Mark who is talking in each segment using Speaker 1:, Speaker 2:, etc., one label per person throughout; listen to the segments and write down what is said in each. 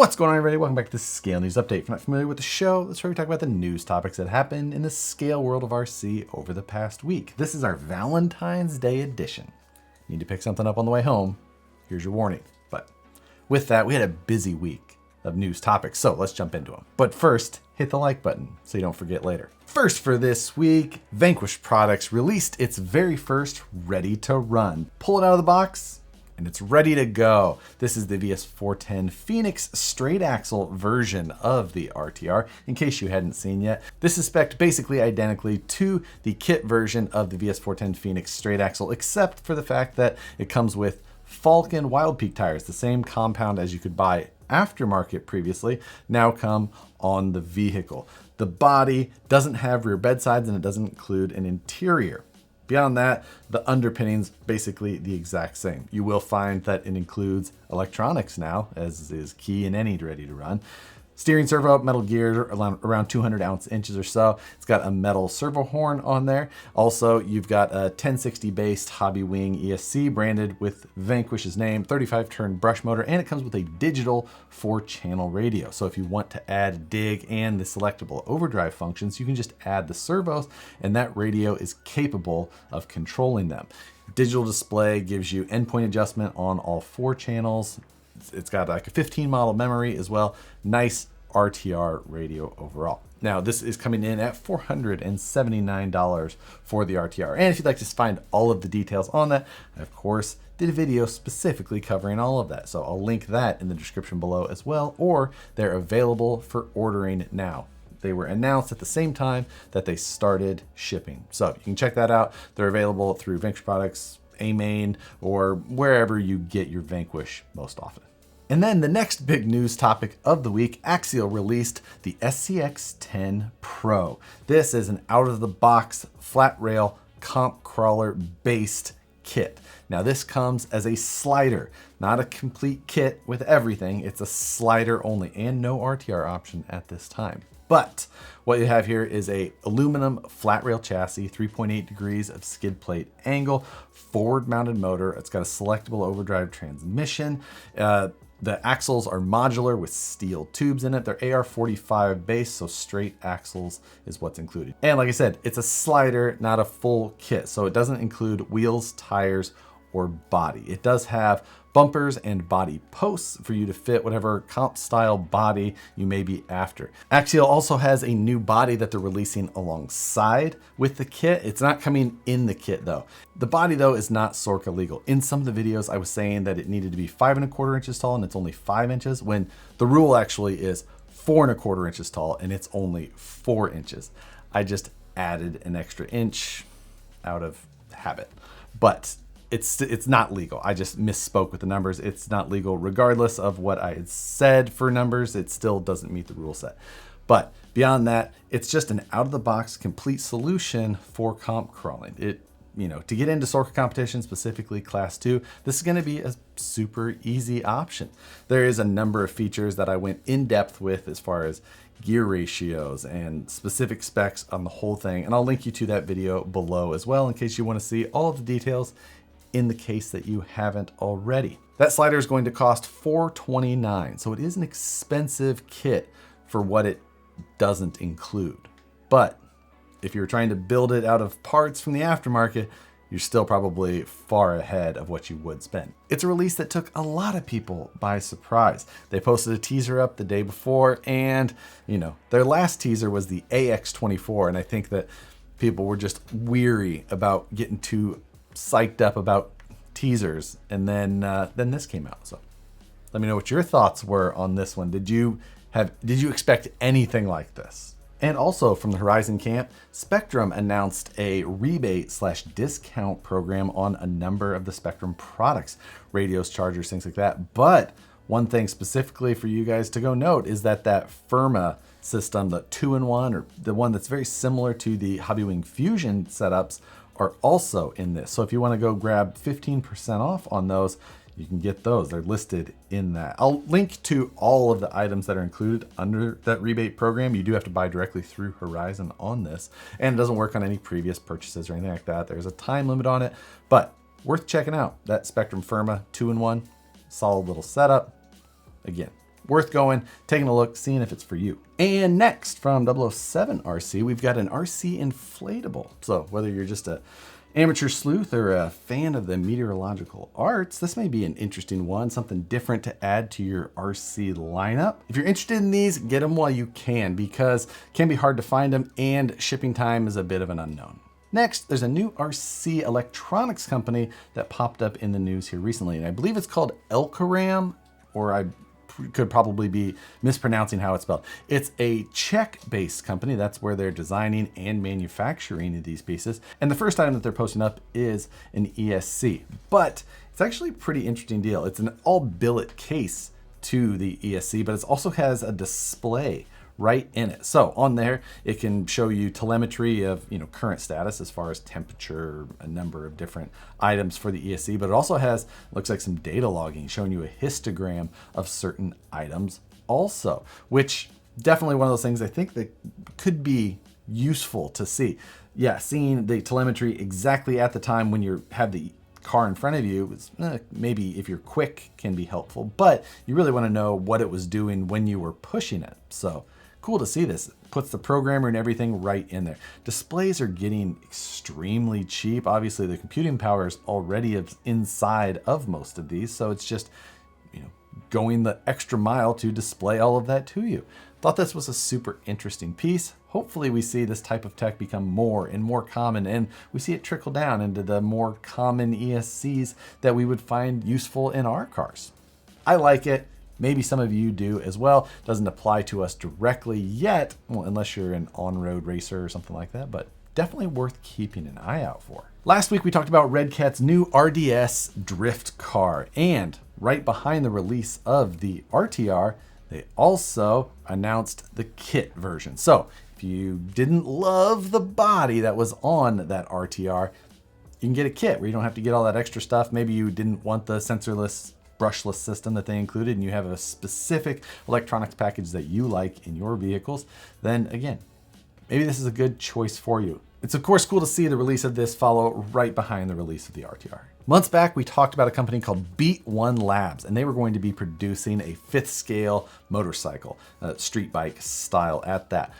Speaker 1: What's going on, everybody? Welcome back to the Scale News Update. If you're not familiar with the show, that's where we talk about the news topics that happened in the scale world of RC over the past week. This is our Valentine's Day edition. You need to pick something up on the way home. Here's your warning. But with that, we had a busy week of news topics, so let's jump into them. But first, hit the like button so you don't forget later. First for this week, Vanquish Products released its very first ready to run. Pull it out of the box, and it's ready to go. This is the VS410 Phoenix straight axle version of the RTR, in case you hadn't seen yet. This is spec'd basically identically to the kit version of the VS410 Phoenix straight axle, except for the fact that it comes with Falcon Wild Peak tires, the same compound as you could buy aftermarket previously, now come on the vehicle. The body doesn't have rear bedsides and it doesn't include an interior. Beyond that, the underpinning's basically the exact same. You will find that it includes electronics now, as is key in any ready to run. Steering servo, metal gear, around 200 inches or so. It's got a metal servo horn on there. Also, you've got a 1060 based Hobby Wing ESC branded with Vanquish's name, 35 turn brush motor, and it comes with a digital 4-channel radio. So if you want to add dig and the selectable overdrive functions, you can just add the servos and that radio is capable of controlling them. Digital display gives you endpoint adjustment on all 4 channels. It's got like a 15 model memory as well. Nice RTR radio overall. Now this is coming in at $479 for the RTR. And if you'd like to find all of the details on that, I of course did a video specifically covering all of that. So I'll link that in the description below as well, or they're available for ordering now. They were announced at the same time that they started shipping. So you can check that out. They're available through Vanquish Products, A-Main, or wherever you get your Vanquish most often. And then the next big news topic of the week, Axial released the SCX10 Pro. This is an out-of-the-box flat rail comp crawler based kit. Now this comes as a slider, not a complete kit with everything. It's a slider only and no RTR option at this time. But what you have here is a aluminum flat rail chassis, 3.8 degrees of skid plate angle, forward mounted motor. It's got a selectable overdrive transmission. The axles are modular with steel tubes in it. They're AR45 base, so straight axles is what's included. And like I said, it's a slider, not a full kit. So it doesn't include wheels, tires, or body. It does have bumpers and body posts for you to fit whatever comp style body you may be after. Axial also has a new body that they're releasing alongside with the kit. It's not coming in the kit though. The body though is not Sorca legal. In some of the videos I was saying that it needed to be 5¼ inches tall and it's only 5 inches, when the rule actually is 4¼ inches tall and it's only 4 inches. I just added an extra inch out of habit, but it's not legal. I just misspoke with the numbers. It's not legal regardless of what I had said for numbers. It still doesn't meet the rule set. But beyond that, it's just an out-of-the-box complete solution for comp crawling. To get into Sorca competition, specifically Class 2, this is going to be a super easy option. There is a number of features that I went in depth with as far as gear ratios and specific specs on the whole thing. And I'll link you to that video below as well in case you want to see all of the details in the case that you haven't already. That slider is going to cost $429, so it is an expensive kit for what it doesn't include. But if you're trying to build it out of parts from the aftermarket, you're still probably far ahead of what you would spend. It's a release that took a lot of people by surprise. They posted a teaser up the day before, and their last teaser was the AX24, and I think that people were just weary about getting too psyched up about teasers, and then this came out. So let me know what your thoughts were on this one. Did you expect anything like this? And also from the Horizon camp, Spektrum announced a rebate/discount program on a number of the Spektrum products, radios, chargers, things like that. But one thing specifically for you guys to go note is that Firma system, the 2-in-1, or the one that's very similar to the Hobby Wing Fusion setups, are also in this. So if you want to go grab 15% off on those, you can get those. They're listed in that. I'll link to all of the items that are included under that rebate program. You do have to buy directly through Horizon on this, and it doesn't work on any previous purchases or anything like that. There's a time limit on it, but worth checking out. That Spektrum Firma 2-in-1, solid little setup. Again, worth going, taking a look, seeing if it's for you. And next from 007 RC, we've got an RC inflatable. So whether you're just a amateur sleuth or a fan of the meteorological arts, this may be an interesting one, something different to add to your RC lineup. If you're interested in these, get them while you can, because it can be hard to find them and shipping time is a bit of an unknown. Next, there's a new RC electronics company that popped up in the news here recently, and I believe it's called Elkaram, or I could probably be mispronouncing how it's spelled. It's a Czech-based company. That's where they're designing and manufacturing these pieces. And the first item that they're posting up is an ESC, but it's actually a pretty interesting deal. It's an all billet case to the ESC, but it also has a display right in it. So on there, it can show you telemetry of current status as far as temperature, a number of different items for the ESC, but it also has, looks like some data logging showing you a histogram of certain items also, which definitely one of those things I think that could be useful to see. Yeah, seeing the telemetry exactly at the time when you have the car in front of you is maybe, if you're quick, can be helpful, but you really want to know what it was doing when you were pushing it. So cool to see this. It puts the programmer and everything right in there. Displays are getting extremely cheap. Obviously, the computing power is already inside of most of these, so it's just going the extra mile to display all of that to you. Thought this was a super interesting piece. Hopefully we see this type of tech become more and more common, and we see it trickle down into the more common ESCs that we would find useful in our cars. I like it. Maybe some of you do as well. Doesn't apply to us directly yet, well, unless you're an on-road racer or something like that, but definitely worth keeping an eye out for. Last week we talked about Red Cat's new RDS drift car, and right behind the release of the RTR, they also announced the kit version. So if you didn't love the body that was on that RTR, you can get a kit where you don't have to get all that extra stuff. Maybe you didn't want the sensorless brushless system that they included and you have a specific electronics package that you like in your vehicles, then again, maybe this is a good choice for you. It's of course cool to see the release of this follow right behind the release of the RTR. Months back, we talked about a company called Beatl Labs, and they were going to be producing a 5th scale motorcycle, street bike style at that.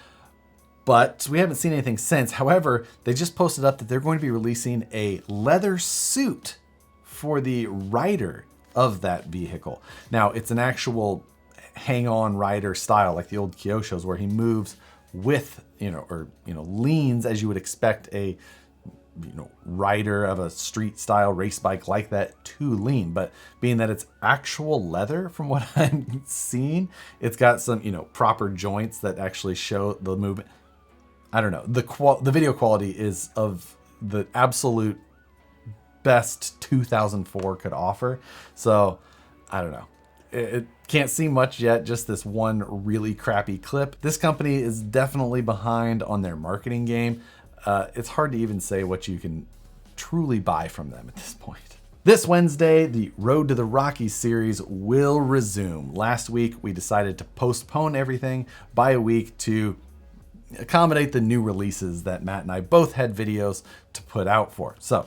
Speaker 1: But we haven't seen anything since. However, they just posted up that they're going to be releasing a leather suit for the rider of that vehicle. Now, it's an actual hang-on rider style, like the old Kyosho's, where he moves with, leans as you would expect a, rider of a street style race bike like that to lean. But being that it's actual leather, from what I'm seeing, it's got some, proper joints that actually show the movement. I don't know. The video quality is of the absolute best 2004 could offer. So I don't know. It can't see much yet, just this one really crappy clip. This company is definitely behind on their marketing game. It's hard to even say what you can truly buy from them at this point. This Wednesday, the Road to the Rockies series will resume. Last week, we decided to postpone everything by a week to accommodate the new releases that Matt and I both had videos to put out for. So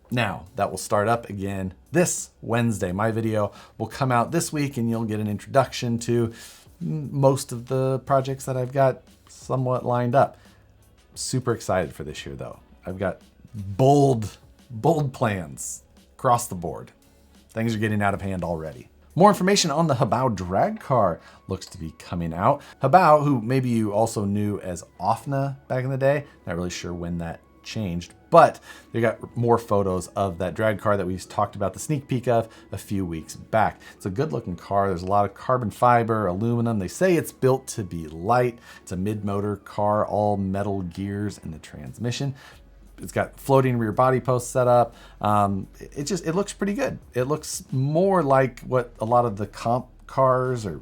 Speaker 1: now that will start up again this Wednesday. My video will come out this week and you'll get an introduction to most of the projects that I've got somewhat lined up. Super excited for this year though. I've got bold plans across the board. Things are getting out of hand already. More information on the HoBoa drag car looks to be coming out. HoBoa, who maybe you also knew as OFNA back in the day, not really sure when that changed, but they got more photos of that drag car that we talked about the sneak peek of a few weeks back. It's a good looking car. There's a lot of carbon fiber, aluminum. They say it's built to be light. It's a mid-motor car, all metal gears in the transmission. It's got floating rear body posts set up. It looks pretty good. It looks more like what a lot of the comp cars or,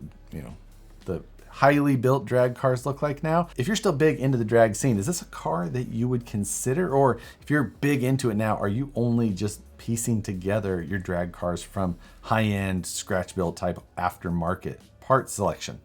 Speaker 1: the highly built drag cars look like now. If you're still big into the drag scene, is this a car that you would consider? Or if you're big into it now, are you only just piecing together your drag cars from high-end scratch build type aftermarket part selection?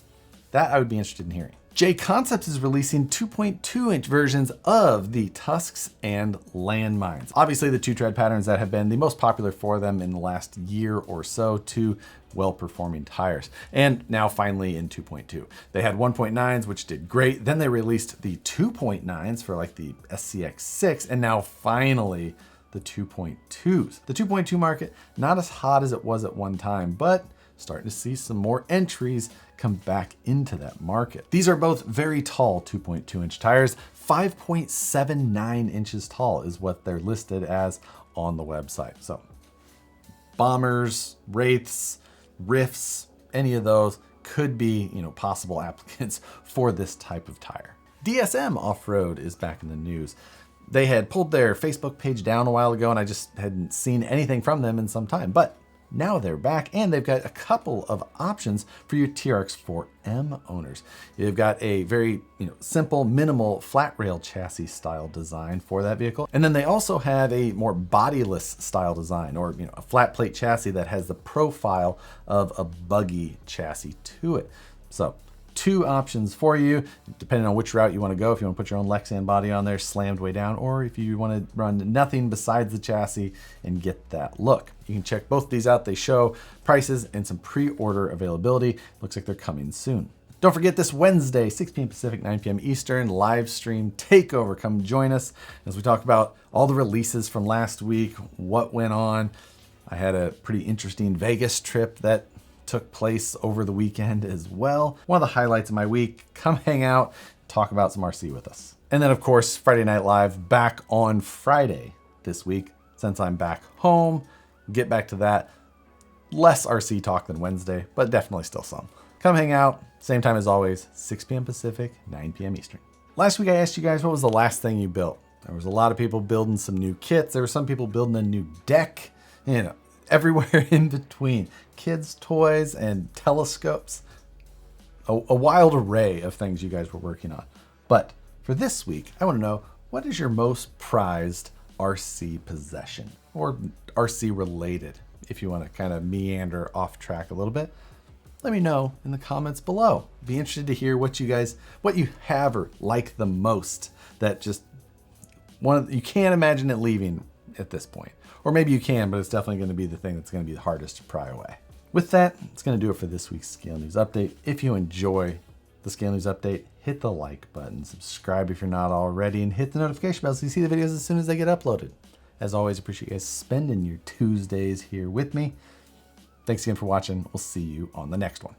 Speaker 1: That I would be interested in hearing. JConcepts is releasing 2.2-inch versions of the Tusks and Landmines. Obviously the two tread patterns that have been the most popular for them in the last year or so to well-performing tires. And now finally in 2.2. They had 1.9s, which did great. Then they released the 2.9s for like the SCX6, and now finally the 2.2s. The 2.2 market, not as hot as it was at one time, but starting to see some more entries come back into that market. These are both very tall 2.2 inch tires. 5.79 inches tall is what they're listed as on the website. So bombers, wraiths, rifts, any of those could be, possible applicants for this type of tire. DSM Offroad is back in the news. They had pulled their Facebook page down a while ago, and I just hadn't seen anything from them in some time, but now they're back, and they've got a couple of options for your TRX4M owners. You've got a very simple, minimal flat rail chassis style design for that vehicle. And then they also have a more bodiless style design, or a flat plate chassis that has the profile of a buggy chassis to it. So two options for you, depending on which route you want to go. If you want to put your own Lexan body on there, slammed way down, or if you want to run nothing besides the chassis and get that look. You can check both of these out. They show prices and some pre-order availability. Looks like they're coming soon. Don't forget this Wednesday, 6 p.m. Pacific, 9 p.m. Eastern, Livestream Takeover. Come join us as we talk about all the releases from last week, what went on. I had a pretty interesting Vegas trip that took place over the weekend as well. One of the highlights of my week. Come hang out, talk about some RC with us. And then of course, Friday Night Live back on Friday this week. Since I'm back home, get back to that. Less RC talk than Wednesday, but definitely still some. Come hang out, same time as always, 6 p.m. Pacific, 9 p.m. Eastern. Last week I asked you guys, what was the last thing you built? There was a lot of people building some new kits. There were some people building a new deck, everywhere in between. Kids' toys and telescopes. A wild array of things you guys were working on. But for this week, I want to know, what is your most prized RC possession? Or RC related, if you want to kind of meander off track a little bit. Let me know in the comments below. Be interested to hear what you have or like the most, that just you can't imagine it leaving at this point. Or maybe you can, but it's definitely going to be the thing that's going to be the hardest to pry away. With that, it's going to do it for this week's Scale News Update. If you enjoy the Scale News Update, hit the like button, subscribe if you're not already, and hit the notification bell so you see the videos as soon as they get uploaded. As always, appreciate you guys spending your Tuesdays here with me. Thanks again for watching. We'll see you on the next one.